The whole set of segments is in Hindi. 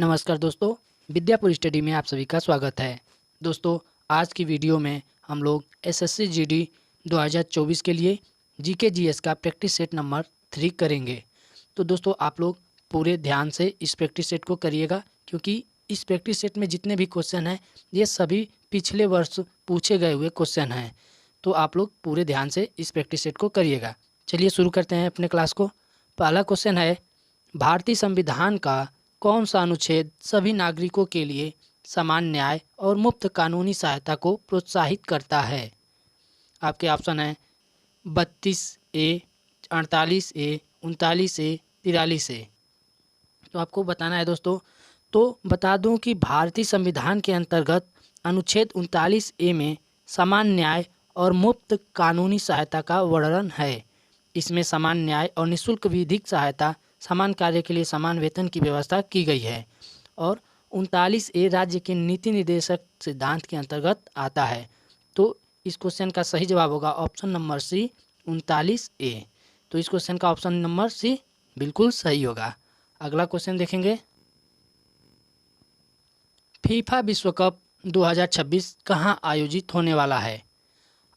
नमस्कार दोस्तों, विद्यापुर स्टडी में आप सभी का स्वागत है। दोस्तों, आज की वीडियो में हम लोग एसएससी जीडी 2024 के लिए जीके जीएस का प्रैक्टिस सेट नंबर 3 करेंगे। तो दोस्तों, आप लोग पूरे ध्यान से इस प्रैक्टिस सेट को करिएगा, क्योंकि इस प्रैक्टिस सेट में जितने भी क्वेश्चन हैं ये सभी पिछले वर्ष पूछे गए हुए क्वेश्चन हैं। तो आप लोग पूरे ध्यान से इस प्रैक्टिस सेट को करिएगा। चलिए शुरू करते हैं अपने क्लास को। पहला क्वेश्चन है, भारतीय संविधान का कौन सा अनुच्छेद सभी नागरिकों के लिए समान न्याय और मुफ्त कानूनी सहायता को प्रोत्साहित करता है? आपके ऑप्शन है 32A, 48A, 39A, 43A। तो आपको बताना है दोस्तों। तो बता दूं कि भारतीय संविधान के अंतर्गत अनुच्छेद 39A में समान न्याय और मुफ्त कानूनी सहायता का वर्णन है। इसमें समान न्याय और निःशुल्क विधिक सहायता, समान कार्य के लिए समान वेतन की व्यवस्था की गई है। और 39A राज्य के नीति निर्देशक सिद्धांत के अंतर्गत आता है। तो इस क्वेश्चन का सही जवाब होगा ऑप्शन नंबर सी, 39A। तो इस क्वेश्चन का ऑप्शन नंबर सी बिल्कुल सही होगा। अगला क्वेश्चन देखेंगे, फीफा विश्व कप 2026 कहाँ आयोजित होने वाला है?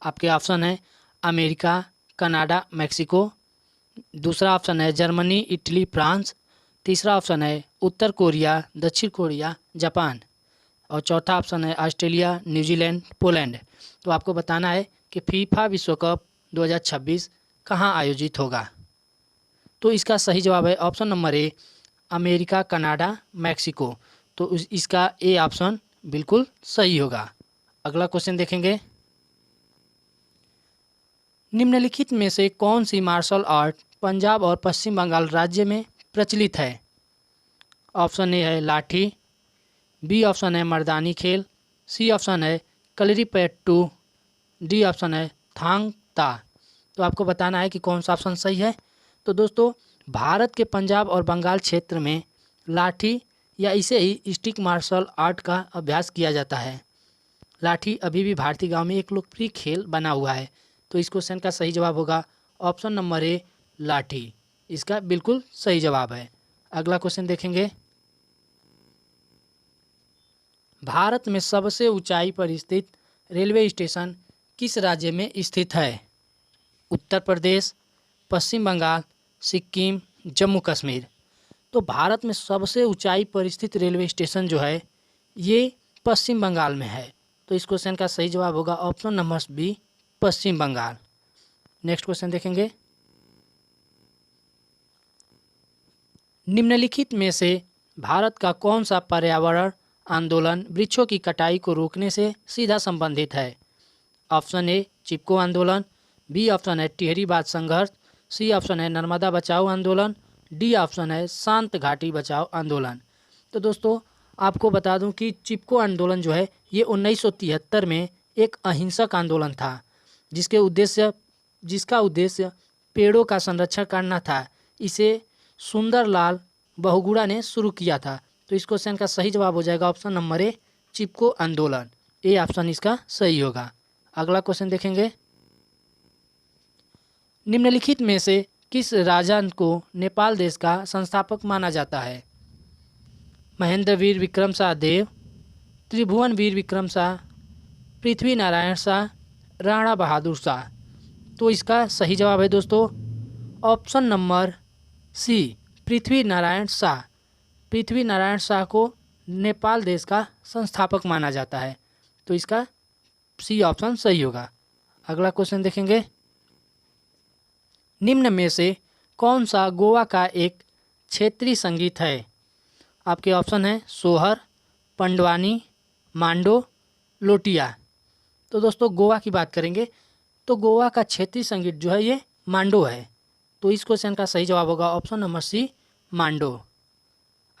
आपके ऑप्शन है अमेरिका, कनाडा, मैक्सिको। दूसरा ऑप्शन है जर्मनी, इटली, फ्रांस। तीसरा ऑप्शन है उत्तर कोरिया, दक्षिण कोरिया, जापान। और चौथा ऑप्शन है ऑस्ट्रेलिया, न्यूजीलैंड, पोलैंड। तो आपको बताना है कि फीफा विश्व कप 2026 कहाँ आयोजित होगा। तो इसका सही जवाब है ऑप्शन नंबर ए, अमेरिका, कनाडा, मैक्सिको। तो इसका ए ऑप्शन बिल्कुल सही होगा। अगला क्वेश्चन देखेंगे, निम्नलिखित में से कौन सी मार्शल आर्ट पंजाब और पश्चिम बंगाल राज्य में प्रचलित है? ऑप्शन ए है लाठी, बी ऑप्शन है मर्दानी खेल, सी ऑप्शन है कलरीपयट्टू, डी ऑप्शन है थांग ता। तो आपको बताना है कि कौन सा ऑप्शन सही है। तो दोस्तों, भारत के पंजाब और बंगाल क्षेत्र में लाठी या इसे ही स्टिक मार्शल आर्ट का अभ्यास किया जाता है। लाठी अभी भी भारतीय गांव में एक लोकप्रिय खेल बना हुआ है। तो इस क्वेश्चन का सही जवाब होगा ऑप्शन नंबर ए, लाठी। इसका बिल्कुल सही जवाब है। अगला क्वेश्चन देखेंगे, भारत में सबसे ऊंचाई पर स्थित रेलवे स्टेशन किस राज्य में स्थित है? उत्तर प्रदेश, पश्चिम बंगाल, सिक्किम, जम्मू कश्मीर। तो भारत में सबसे ऊंचाई पर स्थित रेलवे स्टेशन जो है ये पश्चिम बंगाल में है। तो इस क्वेश्चन का सही जवाब होगा ऑप्शन नंबर बी, पश्चिम बंगाल। नेक्स्ट क्वेश्चन देखेंगे, निम्नलिखित में से भारत का कौन सा पर्यावरण आंदोलन वृक्षों की कटाई को रोकने से सीधा संबंधित है? ऑप्शन ए चिपको आंदोलन, बी ऑप्शन है टिहरी बांध संघर्ष, सी ऑप्शन है नर्मदा बचाओ आंदोलन, डी ऑप्शन है शांत घाटी बचाओ आंदोलन। तो दोस्तों, आपको बता दूं कि चिपको आंदोलन जो है ये 1973 में एक अहिंसक आंदोलन था, जिसका उद्देश्य पेड़ों का संरक्षण करना था। इसे सुंदरलाल बहुगुणा ने शुरू किया था। तो इस क्वेश्चन का सही जवाब हो जाएगा ऑप्शन नंबर ए, चिपको आंदोलन। ए ऑप्शन इसका सही होगा। अगला क्वेश्चन देखेंगे, निम्नलिखित में से किस राजा को नेपाल देश का संस्थापक माना जाता है? महेंद्र वीर विक्रम शाह देव, त्रिभुवन वीर विक्रम शाह, पृथ्वी नारायण शाह, राणा बहादुर शाह। तो इसका सही जवाब है दोस्तों ऑप्शन नंबर सी, पृथ्वी नारायण शाह। पृथ्वी नारायण शाह को नेपाल देश का संस्थापक माना जाता है। तो इसका सी ऑप्शन सही होगा। अगला क्वेश्चन देखेंगे, निम्न में से कौन सा गोवा का एक क्षेत्रीय संगीत है? आपके ऑप्शन है सोहर, पंडवानी, मांडो, लोटिया। तो दोस्तों, गोवा की बात करेंगे तो गोवा का क्षेत्रीय संगीत जो है ये मांडो है। तो इस क्वेश्चन का सही जवाब होगा ऑप्शन नंबर सी, मांडो।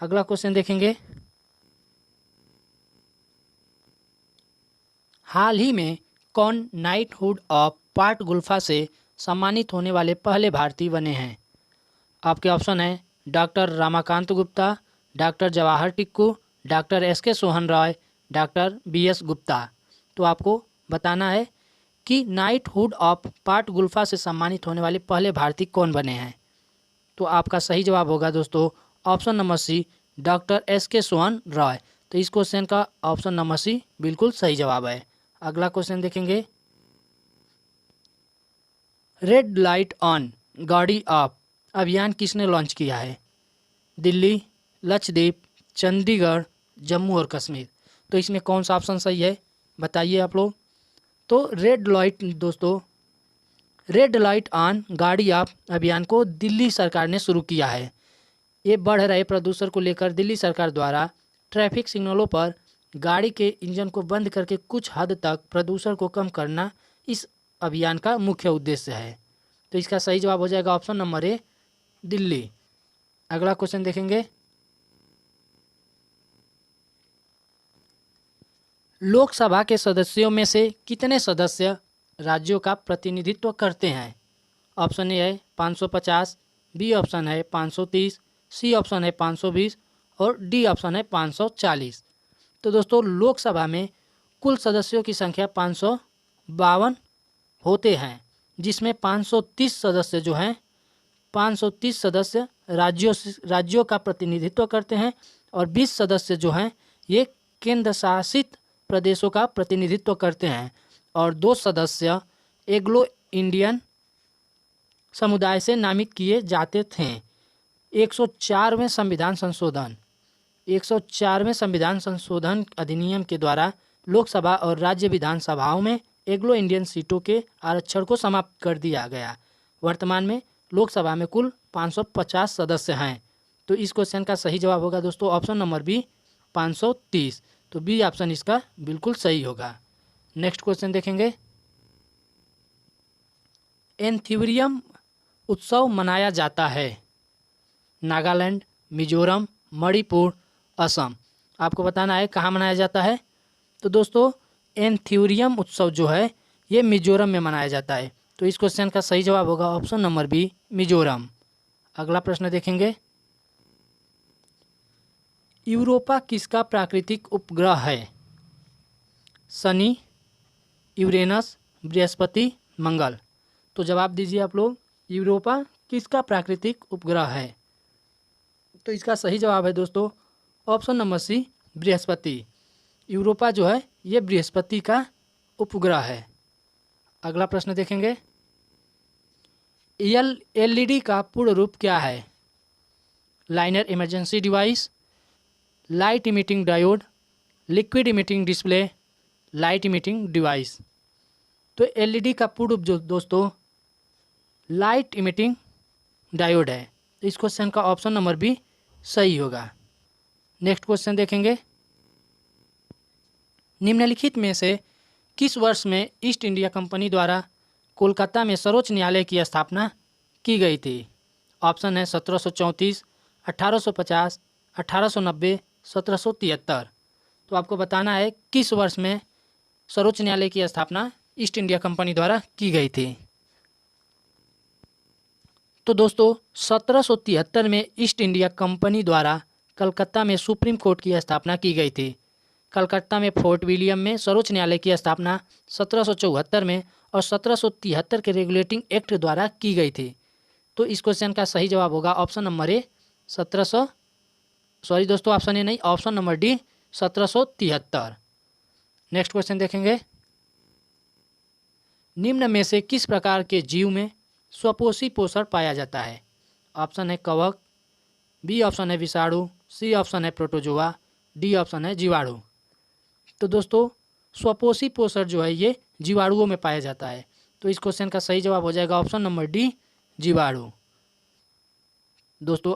अगला क्वेश्चन देखेंगे, हाल ही में कौन नाइटहुड ऑफ पार्ट गुल्फा से सम्मानित होने वाले पहले भारतीय बने हैं? आपके ऑप्शन है doctor Ramakant Gupta, doctor Jawahar Tikku, doctor S K. Sohan Roy, doctor B S. Gupta. तो आपको बताना है कि नाइटहुड ऑफ पार्ट गुल्फा से सम्मानित होने वाले पहले भारतीय कौन बने हैं। तो आपका सही जवाब होगा दोस्तों option number C, doctor S.K. Sohan Roy. तो इस क्वेश्चन का ऑप्शन नंबर सी बिल्कुल सही जवाब है। अगला क्वेश्चन देखेंगे, रेड लाइट ऑन गाड़ी ऑफ अभियान किसने लॉन्च किया है? दिल्ली, लक्षद्वीप, चंडीगढ़, जम्मू और कश्मीर। तो इसमें कौन सा ऑप्शन सही है बताइए आप लोग। तो रेड लाइट दोस्तों, रेड लाइट ऑन गाड़ी ऑफ अभियान को दिल्ली सरकार ने शुरू किया है। ये बढ़ रहे प्रदूषण को लेकर दिल्ली सरकार द्वारा ट्रैफिक सिग्नलों पर गाड़ी के इंजन को बंद करके कुछ हद तक प्रदूषण को कम करना इस अभियान का मुख्य उद्देश्य है। तो इसका सही जवाब हो जाएगा ऑप्शन नंबर ए, दिल्ली। अगला क्वेश्चन देखेंगे, लोकसभा के सदस्यों में से कितने सदस्य राज्यों का प्रतिनिधित्व करते हैं? ऑप्शन ए है 550, बी ऑप्शन है 530, सी ऑप्शन है 520 और डी ऑप्शन है 540। तो दोस्तों लोकसभा में कुल सदस्यों की संख्या 552 होते हैं, जिसमें 530 सदस्य जो हैं 530 सदस्य राज्यों का प्रतिनिधित्व करते हैं और 20 सदस्य जो हैं ये केंद्र शासित प्रदेशों का प्रतिनिधित्व करते हैं और 2 सदस्य एग्लो इंडियन समुदाय से नामित किए जाते थे। 104वें संविधान संशोधन अधिनियम के द्वारा लोकसभा और राज्य विधानसभाओं में एग्लो इंडियन सीटों के आरक्षण को समाप्त कर दिया गया। वर्तमान में लोकसभा में कुल 550 सदस्य हैं। तो इस क्वेश्चन का सही जवाब होगा दोस्तों ऑप्शन नंबर बी, 530। तो बी ऑप्शन इसका बिल्कुल सही होगा। नेक्स्ट क्वेश्चन देखेंगे, एंथीरियम उत्सव मनाया जाता है नागालैंड, मिजोरम, मणिपुर, असम। आपको बताना है कहाँ मनाया जाता है। तो दोस्तों एंथीरियम उत्सव जो है ये मिजोरम में मनाया जाता है। तो इस क्वेश्चन का सही जवाब होगा ऑप्शन नंबर बी, मिजोरम। अगला प्रश्न देखेंगे, यूरोपा किसका प्राकृतिक उपग्रह है? शनि, यूरेनस, बृहस्पति, मंगल। तो जवाब दीजिए आप लोग, यूरोपा किसका प्राकृतिक उपग्रह है? तो इसका सही जवाब है दोस्तों option number C, Brihaspati. Europa जो है ये बृहस्पति का उपग्रह है। अगला प्रश्न देखेंगे, एलईडी का पूर्ण रूप क्या है? Liner emergency device, light emitting diode, liquid emitting display, light emitting device. तो एलईडी का पूर्ण रूप जो दोस्तों लाइट इमिटिंग डायोड है। इस क्वेश्चन का ऑप्शन नंबर बी सही होगा। नेक्स्ट क्वेश्चन देखेंगे, निम्नलिखित में से किस वर्ष में ईस्ट इंडिया कंपनी द्वारा कोलकाता में सर्वोच्च न्यायालय की स्थापना की गई थी? ऑप्शन है 1734, 1850, 1890, 1773। तो आपको बताना है किस वर्ष में सर्वोच्च न्यायालय की स्थापना ईस्ट इंडिया कंपनी द्वारा की गई थी। तो दोस्तों 1773 में ईस्ट इंडिया कंपनी द्वारा कलकत्ता में सुप्रीम कोर्ट की स्थापना की गई थी। कलकत्ता में फोर्ट विलियम में सर्वोच्च न्यायालय की स्थापना 1774 में और 1773 के रेगुलेटिंग एक्ट द्वारा की गई थी। तो इस क्वेश्चन का सही जवाब होगा option number A, option A नहीं, option number D, 1773। Next question देखेंगे, निम्न में से किस प्रकार के जीव में स्वपोषी पोषण पाया जाता है? ऑप्शन है कवक, बी ऑप्शन है विषाणु, सी ऑप्शन है प्रोटोजोआ, डी ऑप्शन है जीवाणु। तो दोस्तों स्वपोषी पोषण जो है ये जीवाणुओं में पाया जाता है। तो इस क्वेश्चन का सही जवाब हो जाएगा ऑप्शन नंबर डी, जीवाणु। दोस्तों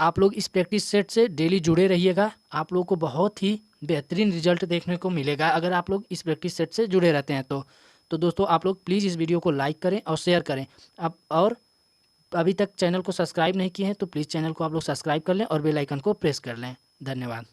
आप लोग इस प्रैक्टिस सेट से डेली जुड़े रहिएगा, आप लोगों को बहुत ही बेहतरीन रिजल्ट देखने को मिलेगा अगर आप लोग इस प्रैक्टिस सेट से जुड़े रहते हैं। तो दोस्तों आप लोग प्लीज़ इस वीडियो को लाइक करें और शेयर करें। आप और अभी तक चैनल को सब्सक्राइब नहीं किए हैं तो प्लीज़ चैनल को आप लोग सब्सक्राइब कर लें और बेल आइकन को प्रेस कर लें। धन्यवाद।